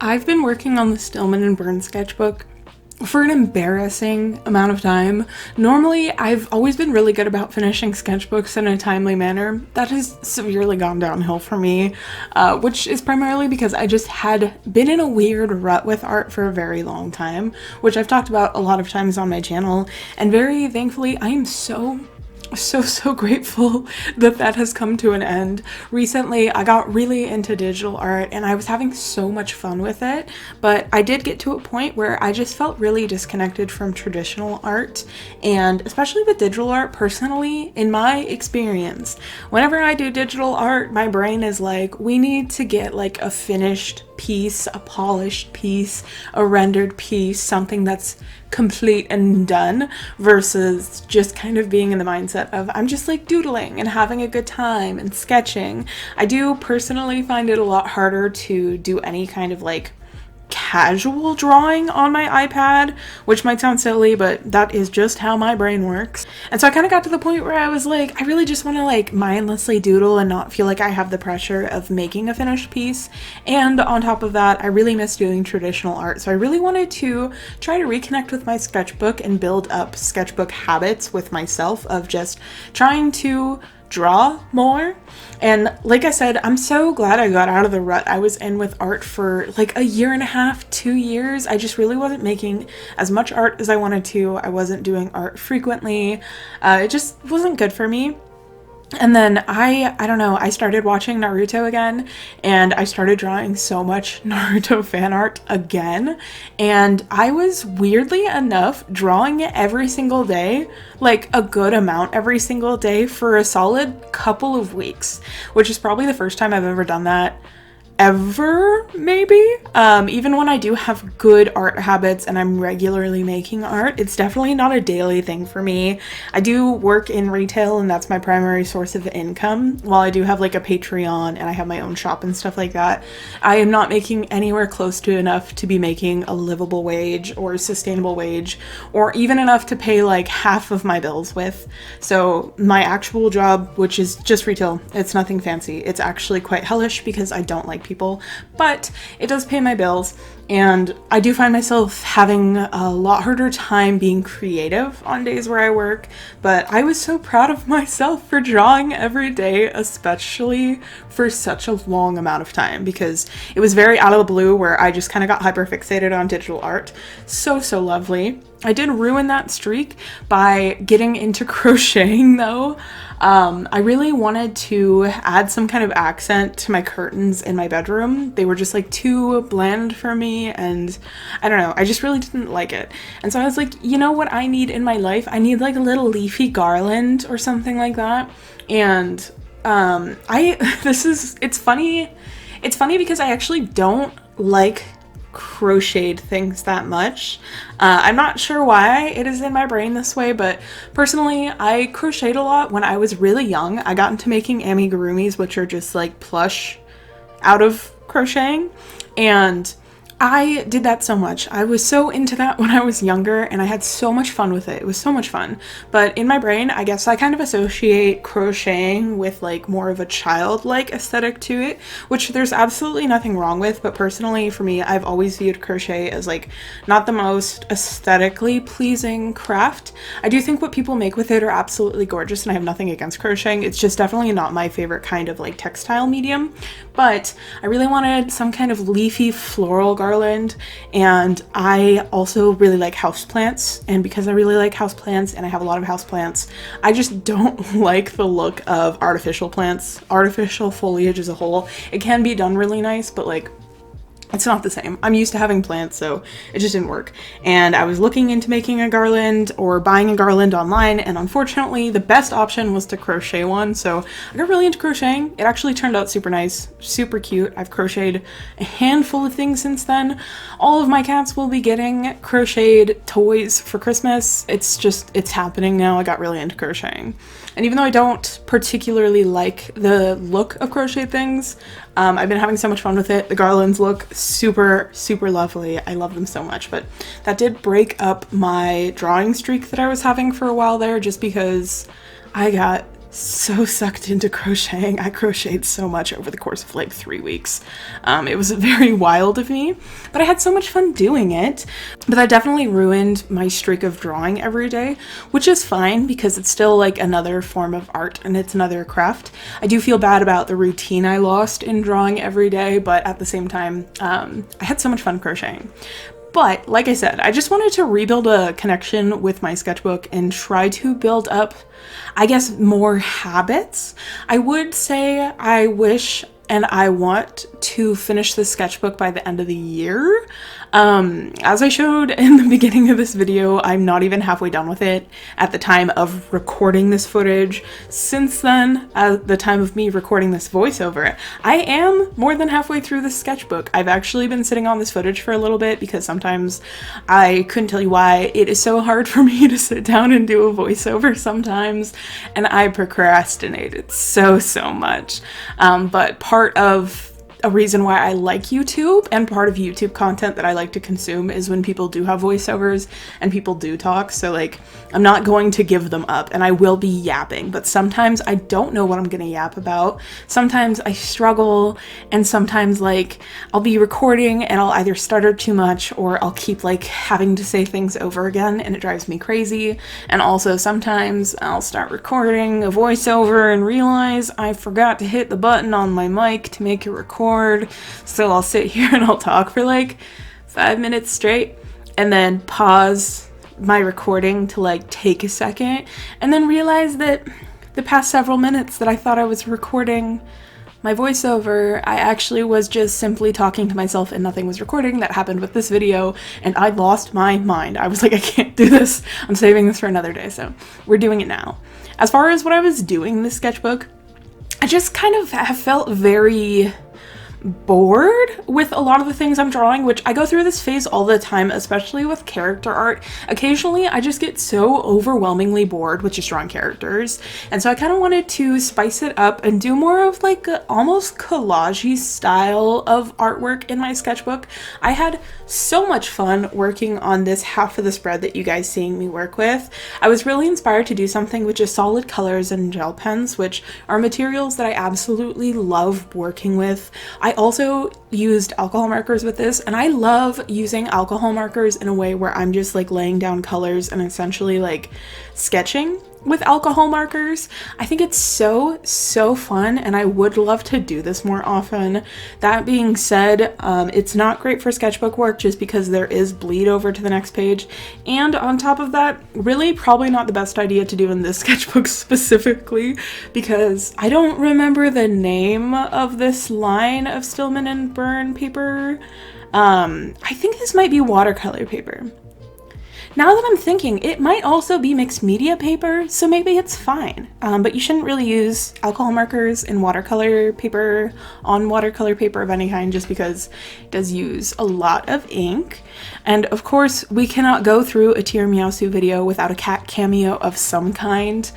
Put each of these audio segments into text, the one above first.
I've been working on the Stillman and Burn sketchbook for an embarrassing amount of time. Normally, I've always been really good about finishing sketchbooks in a timely manner. That has severely gone downhill for me, which is primarily because I just had been in a weird rut with art for a very long time, which I've talked about a lot of times on my channel, and very thankfully, I am so grateful that that has come to an end. Recently, I got really into digital art and I was having so much fun with it, but I did get to a point where I just felt really disconnected from traditional art, and especially with digital art. Personally, in my experience, whenever I do digital art, my brain is like, we need to get like a finished piece, a polished piece, a rendered piece, something that's complete and done, versus just kind of being in the mindset of I'm just like doodling and having a good time and sketching. I do personally find it a lot harder to do any kind of like casual drawing on my iPad, which might sound silly, but that is just how my brain works. And so I kind of got to the point where I was like, I really just want to like mindlessly doodle and not feel like I have the pressure of making a finished piece. And on top of that, I really miss doing traditional art. So I really wanted to try to reconnect with my sketchbook and build up sketchbook habits with myself of just trying to draw more. And like I said, I'm so glad I got out of the rut I was in with art for like a year and a half, 2 years. I just really wasn't making as much art as I wanted to. I wasn't doing art frequently. It just wasn't good for me. And then I don't know, I started watching Naruto again, and I started drawing so much Naruto fan art again, and I was weirdly enough drawing it every single day, like a good amount every single day for a solid couple of weeks, which is probably the first time I've ever done that ever, maybe. Even when I do have good art habits and I'm regularly making art, it's definitely not a daily thing for me. I do work in retail and that's my primary source of income. While I do have like a Patreon and I have my own shop and stuff like that, I am not making anywhere close to enough to be making a livable wage or a sustainable wage, or even enough to pay like half of my bills with. So my actual job, which is just retail, it's nothing fancy. It's actually quite hellish because I don't like people, but it does pay my bills, and I do find myself having a lot harder time being creative on days where I work. But I was so proud of myself for drawing every day, especially for such a long amount of time, because it was very out of the blue where I just kind of got hyper fixated on digital art. So lovely. I did ruin that streak by getting into crocheting though. I really wanted to add some kind of accent to my curtains in my bedroom. They were just like too bland for me, and I don't know, I just really didn't like it. And so I was like, you know what I need in my life? I need like a little leafy garland or something like that. And it's funny because I actually don't like crocheted things that much. I'm not sure why it is in my brain this way, but personally, I crocheted a lot when I was really young. I got into making amigurumis, which are just like plush out of crocheting, and I did that so much. I was so into that when I was younger, and I had so much fun with it. It was so much fun. But in my brain, I guess I kind of associate crocheting with like more of a childlike aesthetic to it, which there's absolutely nothing wrong with. But personally, for me, I've always viewed crochet as like not the most aesthetically pleasing craft. I do think what people make with it are absolutely gorgeous, and I have nothing against crocheting. It's just definitely not my favorite kind of like textile medium. But I really wanted some kind of leafy floral garland, and I also really like houseplants, and because I really like houseplants and I have a lot of houseplants, I just don't like the look of artificial plants, artificial foliage as a whole. It can be done really nice, but like it's not the same. I'm used to having plants, so it just didn't work. And I was looking into making a garland or buying a garland online, and unfortunately the best option was to crochet one. So I got really into crocheting. It actually turned out super nice, super cute. I've crocheted a handful of things since then. All of my cats will be getting crocheted toys for Christmas. It's happening now. I got really into crocheting. And even though I don't particularly like the look of crochet things, I've been having so much fun with it. The garlands look super lovely. I love them so much. But that did break up my drawing streak that I was having for a while there, just because I got so sucked into crocheting. I crocheted so much over the course of like 3 weeks. It was very wild of me, but I had so much fun doing it. But that definitely ruined my streak of drawing every day, which is fine because it's still like another form of art and it's another craft. I do feel bad about the routine I lost in drawing every day, but at the same time, I had so much fun crocheting. But like I said, I just wanted to rebuild a connection with my sketchbook and try to build up, I guess, more habits. I would say I wish and I want to finish the sketchbook by the end of the year. As I showed in the beginning of this video, I'm not even halfway done with it at the time of recording this footage. Since then, at the time of me recording this voiceover, I am more than halfway through the sketchbook. I've actually been sitting on this footage for a little bit because sometimes I couldn't tell you why it is so hard for me to sit down and do a voiceover sometimes, and I procrastinated so much. But part of a reason why I like YouTube and part of YouTube content that I like to consume is when people do have voiceovers and people do talk. So like, I'm not going to give them up and I will be yapping, but sometimes I don't know what I'm gonna yap about. Sometimes I struggle, and sometimes like I'll be recording and I'll either stutter too much or I'll keep like having to say things over again and it drives me crazy. And also sometimes I'll start recording a voiceover and realize I forgot to hit the button on my mic to make it record. So I'll sit here and I'll talk for like 5 minutes straight and then pause my recording to like take a second and then realize that the past several minutes that I thought I was recording my voiceover, I actually was just simply talking to myself and nothing was recording. That happened with this video and I lost my mind. I was like, I can't do this. I'm saving this for another day. So we're doing it now. As far as what I was doing in this sketchbook, I just kind of have felt very bored with a lot of the things I'm drawing, which I go through this phase all the time, especially with character art. Occasionally I just get so overwhelmingly bored with just drawing characters, and so I kind of wanted to spice it up and do more of like a almost collage-y style of artwork in my sketchbook. I had so much fun working on this half of the spread that you guys seeing me work with. I was really inspired to do something with just solid colors and gel pens, which are materials that I absolutely love working with. I also used alcohol markers with this, and I love using alcohol markers in a way where I'm just like laying down colors and essentially like sketching with alcohol markers. I think it's so fun and I would love to do this more often. That being said, it's not great for sketchbook work just because there is bleed over to the next page, and on top of that, really probably not the best idea to do in this sketchbook specifically because I don't remember the name of this line of Stillman and Byrne paper. I think this might be watercolor paper. Now that I'm thinking, it might also be mixed media paper, so maybe it's fine. But you shouldn't really use alcohol markers in watercolor paper on watercolor paper of any kind just because it does use a lot of ink. And of course, we cannot go through a tirameowsu video without a cat cameo of some kind.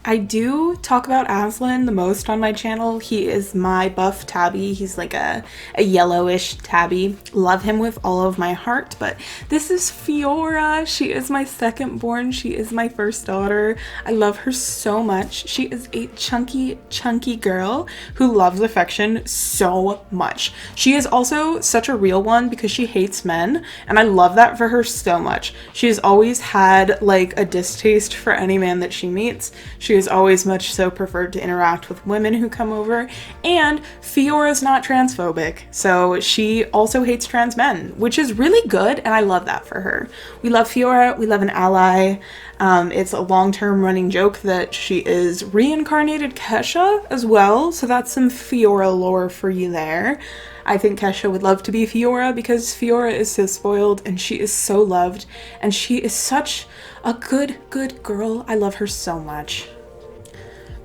I do talk about Aslan the most on my channel. He is my buff tabby. He's like a yellowish tabby. Love him with all of my heart, but this is Fiora. She is my second born. She is my first daughter. I love her so much. She is a chunky girl who loves affection so much. She is also such a real one because she hates men, and I love that for her so much. She has always had like a distaste for any man that she meets. She has always much so preferred to interact with women who come over, and Fiora's not transphobic, so she also hates trans men, which is really good, and I love that for her. We love Fiora, we love an ally. It's a long-term running joke that she is reincarnated Kesha as well, so that's some Fiora lore for you there. I think Kesha would love to be Fiora because Fiora is so spoiled and she is so loved, and she is such a good girl. I love her so much.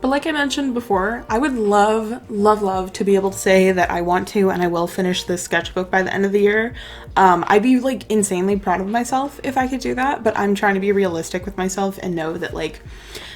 But like I mentioned before, I would love to be able to say that I want to and I will finish this sketchbook by the end of the year. I'd be like insanely proud of myself if I could do that, but I'm trying to be realistic with myself and know that like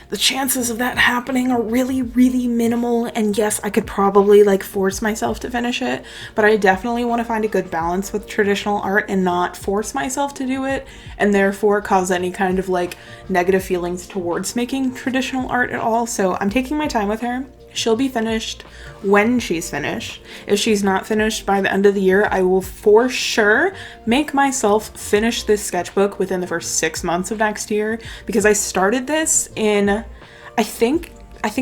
the chances of that happening are really, really minimal. And yes, I could probably like force myself to finish it, but I definitely want to find a good balance with traditional art and not force myself to do it and therefore cause any kind of like negative feelings towards making traditional art at all. So I'm taking my time with her. She'll be finished when she's finished. If she's not finished by the end of the year, I will for sure make myself finish this sketchbook within the first 6 months of next year, because I started this in, I think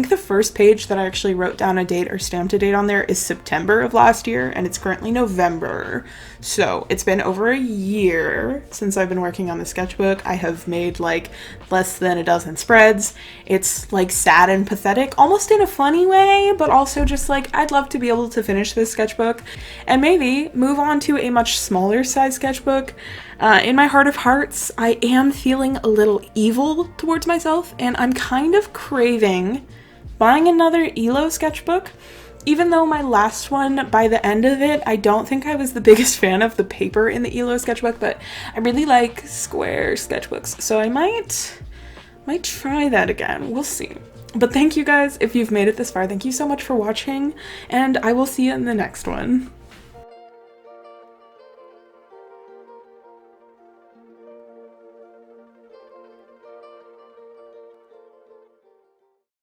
the first page that I actually wrote down a date or stamped a date on there is September of last year, and it's currently November. So it's been over a year since I've been working on the sketchbook. I have made like less than a dozen spreads. It's like sad and pathetic, almost in a funny way, but also just like I'd love to be able to finish this sketchbook and maybe move on to a much smaller size sketchbook. In my heart of hearts, I am feeling a little evil towards myself, and I'm kind of craving buying another ELO sketchbook. Even though my last one, by the end of it, I don't think I was the biggest fan of the paper in the ELO sketchbook, but I really like square sketchbooks, so I might try that again. We'll see. But thank you guys if you've made it this far. Thank you so much for watching, and I will see you in the next one.